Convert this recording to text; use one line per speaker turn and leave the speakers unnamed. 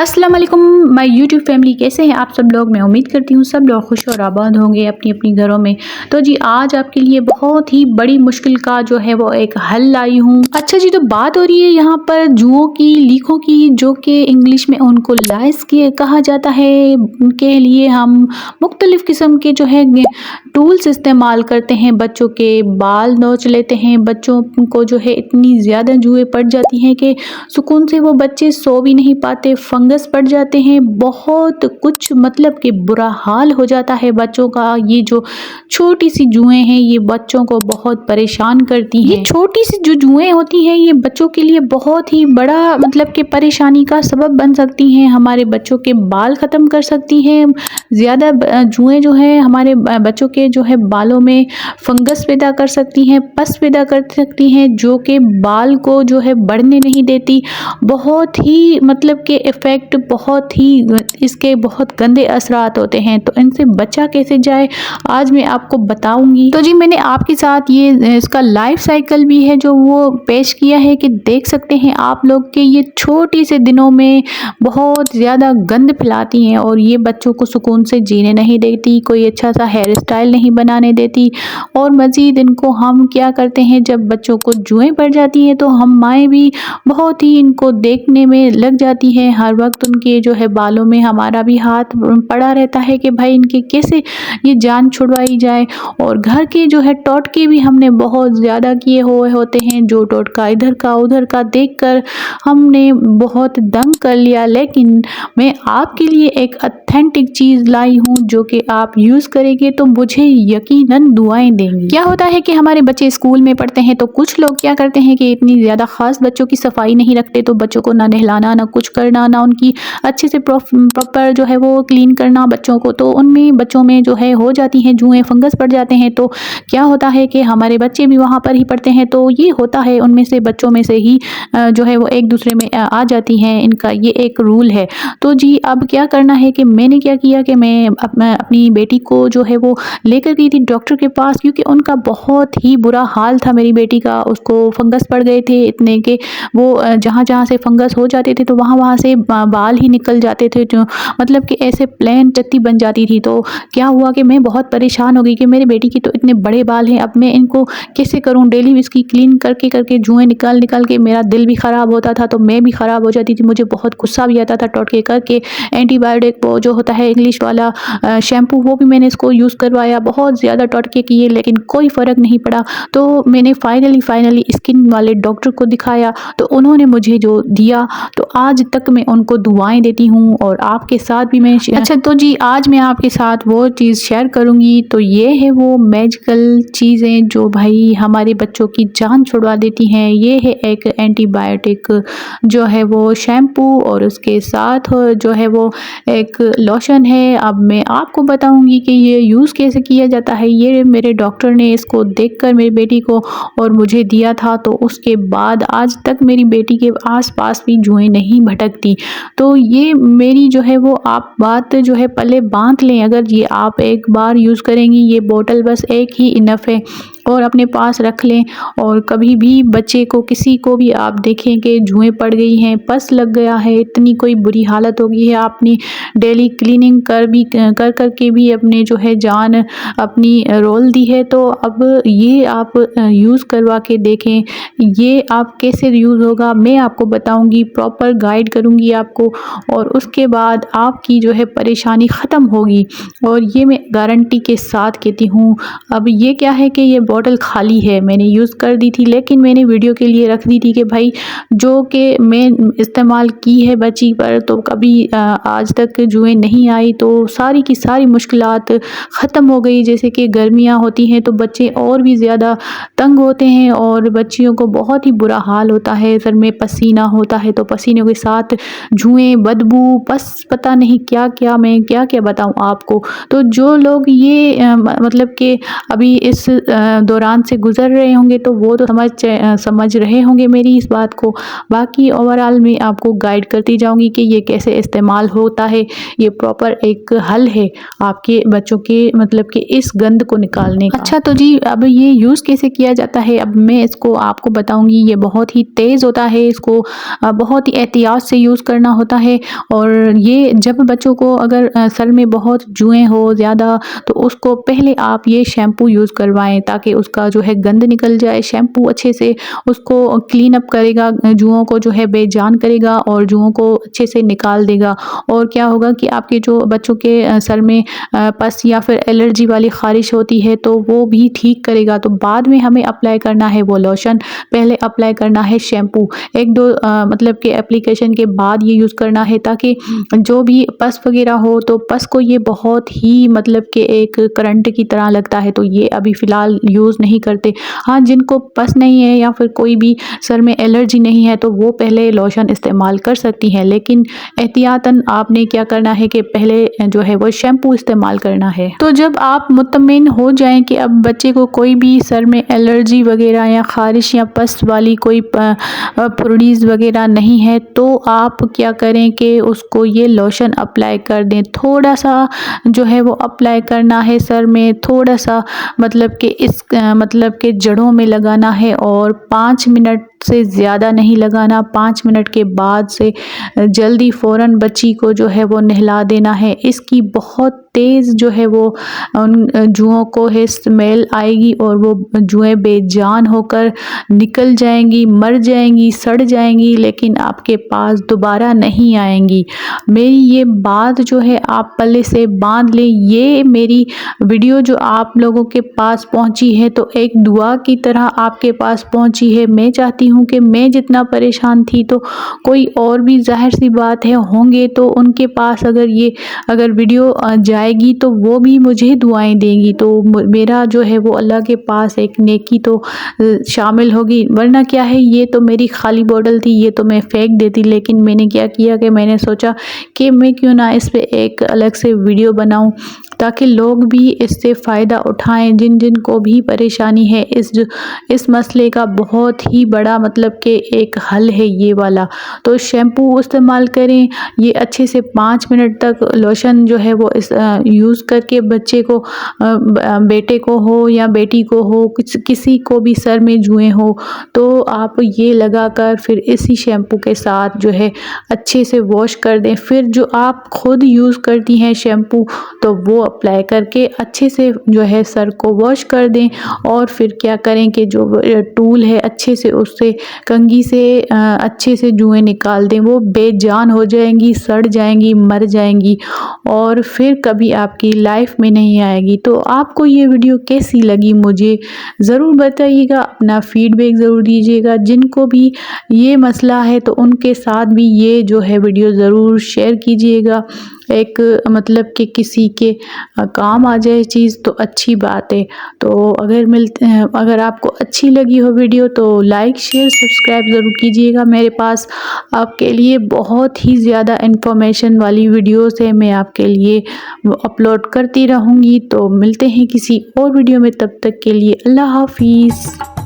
अस्सलाम वालेकुम my YouTube family, कैसे हैं आप सब लोग। मैं उम्मीद करती हूँ सब लोग खुश और आबाद होंगे अपनी अपनी घरों में। तो जी आज आपके लिए बहुत ही बड़ी मुश्किल का जो है वो एक हल लाई हूँ। अच्छा जी, तो बात हो रही है यहाँ पर जुओं की, लीकों की, जो कि इंग्लिश में उनको लाइस की कहा जाता है। उनके लिए हम मुख्तलिफ़ किस्म के जो है टूल्स इस्तेमाल करते हैं। बच्चों के बाल नोच लेते हैं, बच्चों को जो है इतनी ज़्यादा जुएँ पड़ जाती हैं कि सुकून से वो बच्चे सो भी नहीं पाते, फंगस पड़ जाते हैं, बहुत कुछ मतलब कि बुरा हाल हो जाता है बच्चों का। ये जो छोटी सी जुएँ हैं ये बच्चों को बहुत परेशान करती हैं। ये छोटी सी जो जुएँ होती हैं ये बच्चों के लिए बहुत ही बड़ा मतलब कि परेशानी का सबब बन सकती हैं। हमारे बच्चों के बाल ख़त्म कर सकती हैं। ज़्यादा जुएँ जो है हमारे बच्चों के जो है बालों में फंगस पैदा कर सकती हैं, पस पैदा कर सकती हैं, जो कि बाल को जो है बढ़ने नहीं देती। बहुत ही मतलब के इफ़ेक्ट बहुत ही इसके बहुत गंदे असरात होते हैं। तो इनसे बचा कैसे जाए आज मैं आपको बताऊंगी। तो जी मैंने आपके साथ ये इसका लाइफ साइकिल भी है जो वो पेश किया है कि देख सकते हैं आप लोग के ये छोटे से दिनों में बहुत ज़्यादा गंद फैलाती हैं और ये बच्चों को सुकून से जीने नहीं देती, कोई अच्छा सा हेयर स्टाइल नहीं बनाने देती। और मज़ीद इनको हम क्या करते हैं, जब बच्चों को जुएँ पड़ जाती हैं तो हम माएँ भी बहुत ही इनको देखने में लग जाती है। हर वक्त उनके जो है बालों में हमारा भी हाथ पड़ा रहता है कि भाई इनके कैसे ये जान छुड़वाई जाए। और घर के जो है टोटके भी हमने बहुत ज़्यादा किए हुए होते हैं, जो टोटका इधर का उधर का देखकर हमने बहुत दंग कर लिया। लेकिन मैं आपके लिए एक ऑथेंटिक चीज़ लाई हूँ जो कि आप यूज़ करेंगे तो मुझे यकीनन दुआएं देंगी। क्या होता है कि हमारे बच्चे स्कूल में पढ़ते हैं तो कुछ लोग क्या करते हैं कि इतनी ज़्यादा ख़ास बच्चों की सफाई नहीं रखते, तो बच्चों को ना नहलाना ना कुछ करना ना उनकी अच्छे से प्रॉपर जो है वो क्लीन करना बच्चों को, तो उनमें बच्चों में जो है हो जाती हैं जुएँ, फंगस पड़ जाते हैं। तो क्या होता है कि हमारे बच्चे भी वहाँ पर ही पढ़ते हैं, तो ये होता है उनमें से बच्चों में से ही जो है वो एक दूसरे में आ जाती हैं। इनका ये एक रूल है। तो जी अब क्या करना है कि मैंने क्या किया कि मैं अपनी बेटी को जो है वो लेकर गई थी डॉक्टर के पास, क्योंकि उनका बहुत ही बुरा हाल था मेरी बेटी का। उसको फंगस पड़ गए थे इतने के वो जहाँ जहाँ से फंगस हो जाते थे तो वहाँ वहाँ से बाल ही निकल जाते थे, जो मतलब कि ऐसे प्लेन टट्टी बन जाती थी। तो क्या हुआ कि मैं बहुत परेशान हो गई कि मेरी बेटी की तो इतने बड़े बाल हैं, अब मैं इनको कैसे करूँ। डेली इसकी क्लीन करके करके जुएँ निकाल निकाल के मेरा दिल भी ख़राब होता था, तो मैं भी ख़राब हो जाती थी। मुझे बहुत गुस्सा भी आता था। टोटके करके एंटीबायोटिक वो जो होता है इंग्लिश वाला शैम्पू वो भी मैंने इसको यूज़ करवाया, बहुत ज़्यादा टोटके किए लेकिन कोई फ़र्क नहीं पड़ा। तो मैंने फाइनली स्किन वाले डॉक्टर को दिखाया, तो उन्होंने मुझे जो दिया तो आज तक मैं उनको दुआएं देती हूँ और आपके साथ भी मैं अच्छा तो जी आज मैं आपके साथ वो चीज़ शेयर करूँगी। तो ये है वो मैजिकल चीज़ें जो भाई हमारे बच्चों की जान छुड़वा देती हैं। ये है एक एंटीबायोटिक जो है वो शैम्पू और उसके साथ जो है वो एक लोशन है। अब मैं आपको बताऊंगी कि ये यूज़ कैसे किया जाता है। ये मेरे डॉक्टर ने इसको देखकर मेरी बेटी को और मुझे दिया था, तो उसके बाद आज तक मेरी बेटी के आसपास भी जुएँ नहीं भटकती। तो ये मेरी जो है वो आप बात जो है पल्ले बांध लें। अगर ये आप एक बार यूज़ करेंगी, ये बोतल बस एक ही इनफ है और अपने पास रख लें। और कभी भी बच्चे को किसी को भी आप देखें कि जुएँ पड़ गई हैं, पस लग गया है, इतनी कोई बुरी हालत हो गई है, आपने डेली क्लीनिंग कर के भी अपने जो है जान अपनी रोल दी है, तो अब ये आप यूज़ करवा के देखें। ये आप कैसे यूज़ होगा मैं आपको बताऊंगी, प्रॉपर गाइड करूंगी आपको, और उसके बाद आपकी जो है परेशानी ख़त्म होगी। और ये मैं गारंटी के साथ कहती हूँ। अब ये क्या है कि ये बॉटल खाली है, मैंने यूज़ कर दी थी लेकिन मैंने वीडियो के लिए रख दी थी कि भाई जो कि मैं इस्तेमाल की है बच्ची पर, तो कभी आज तक जुएँ नहीं आई, तो सारी की सारी मुश्किलात ख़त्म हो गई। जैसे कि गर्मियाँ होती हैं तो बच्चे और भी ज़्यादा तंग होते हैं और बच्चियों को बहुत ही बुरा हाल होता है, सर में पसीना होता है तो पसीने के साथ जुएँ, बदबू, पता नहीं क्या क्या, मैं क्या क्या बताऊँ आपको। तो जो लोग ये मतलब कि अभी इस दौरान से गुजर रहे होंगे तो वो तो समझ रहे होंगे मेरी इस बात को। बाकी ओवरऑल मैं आपको गाइड करती जाऊंगी कि ये कैसे इस्तेमाल होता है। ये प्रॉपर एक हल है आपके बच्चों के मतलब कि इस गंद को निकालने का। अच्छा तो जी अब ये यूज़ कैसे किया जाता है, अब मैं इसको आपको बताऊंगी। ये बहुत ही तेज़ होता है, इसको बहुत ही एहतियात से यूज़ करना होता है। और ये जब बच्चों को अगर सर में बहुत जुएँ हो ज़्यादा तो उसको पहले आप ये शैम्पू यूज़ करवाएं ताकि उसका जो है गंद निकल जाए। शैम्पू अच्छे से उसको क्लीन अप करेगा, जुओं को जो है बेजान करेगा और जुओं को अच्छे से निकाल देगा। और क्या होगा कि आपके जो बच्चों के सर में पस या फिर एलर्जी वाली ख़ारिश होती है तो वो भी ठीक करेगा। तो बाद में हमें अप्लाई करना है वो लोशन, पहले अप्लाई करना है शैम्पू। 1-2 मतलब कि एप्लीकेशन के बाद ये यूज़ करना है ताकि जो भी पस वगैरह हो तो पस को ये बहुत ही मतलब कि एक करंट की तरह लगता है, तो ये अभी फ़िलहाल यूज़ नहीं करते। हाँ, जिनको पस नहीं है या फिर कोई भी सर में एलर्जी नहीं है तो वो पहले लोशन इस्तेमाल कर सकती हैं, लेकिन एहतियातन आपने क्या करना है कि पहले जो है वो शैम्पू इस्तेमाल करना है। तो जब आप मुतमिन हो जाएं कि अब बच्चे को कोई भी सर में एलर्जी वगैरह या ख़ारिश या पस वाली कोई फुर्डीज़ वगैरह नहीं है तो आप क्या करें कि उसको ये लोशन अप्लाई कर दें। थोड़ा सा जो है वो अप्लाई करना है सर में, थोड़ा सा मतलब कि इस मतलब के जड़ों में लगाना है और 5 मिनट से ज़्यादा नहीं लगाना। 5 मिनट के बाद से जल्दी फ़ौरन बच्ची को जो है वो नहला देना है। इसकी बहुत तेज़ जो है वो उन जुओं को है स्मेल आएगी और वो जुएँ बेजान होकर निकल जाएंगी, मर जाएंगी, सड़ जाएंगी, लेकिन आपके पास दोबारा नहीं आएंगी। मेरी ये बात जो है आप पल्ले से बांध लें। ये मेरी वीडियो जो आप लोगों के पास पहुंची है तो एक दुआ की तरह आपके पास पहुंची है। मैं चाहती हूँ कि मैं जितना परेशान थी तो कोई और भी ज़ाहिर सी बात है होंगे तो उनके पास अगर वीडियो जाएगी तो वो भी मुझे दुआएं देंगी, तो मेरा जो है वो अल्लाह के पास एक नेकी तो शामिल होगी। वरना क्या है, ये तो मेरी खाली बोतल थी, ये तो मैं फेंक देती। लेकिन मैंने क्या किया कि मैंने सोचा कि मैं क्यों ना इस पे एक अलग से वीडियो बनाऊं ताकि लोग भी इससे फ़ायदा उठाएं, जिन जिन को भी परेशानी है। इस मसले का बहुत ही बड़ा मतलब कि एक हल है ये वाला। तो शैम्पू इस्तेमाल करें, ये अच्छे से 5 मिनट तक लोशन जो है वो यूज़ करके बच्चे को बेटे को हो या बेटी को हो, किसी को भी सर में जुएँ हो तो आप ये लगाकर फिर इसी शैम्पू के साथ जो है अच्छे से वॉश कर दें। फिर जो आप खुद यूज़ करती हैं शैम्पू तो वो अप्लाई करके अच्छे से जो है सर को वॉश कर दें। और फिर क्या करें कि जो टूल है अच्छे से उससे कंघी से अच्छे से जुएँ निकाल दें। वो बेजान हो जाएंगी, सड़ जाएंगी, मर जाएंगी और फिर कभी आपकी लाइफ में नहीं आएगी। तो आपको ये वीडियो कैसी लगी मुझे ज़रूर बताइएगा, अपना फीडबैक ज़रूर दीजिएगा। जिनको भी ये मसला है तो उनके साथ भी ये जो है वीडियो ज़रूर शेयर कीजिएगा। एक मतलब कि किसी के काम आ जाए चीज़ तो अच्छी बात है। तो अगर आपको अच्छी लगी हो वीडियो तो लाइक शेयर सब्सक्राइब ज़रूर कीजिएगा। मेरे पास आपके लिए बहुत ही ज़्यादा इन्फॉर्मेशन वाली वीडियोस है, मैं आपके लिए अपलोड करती रहूँगी। तो मिलते हैं किसी और वीडियो में, तब तक के लिए अल्लाह हाफिज़।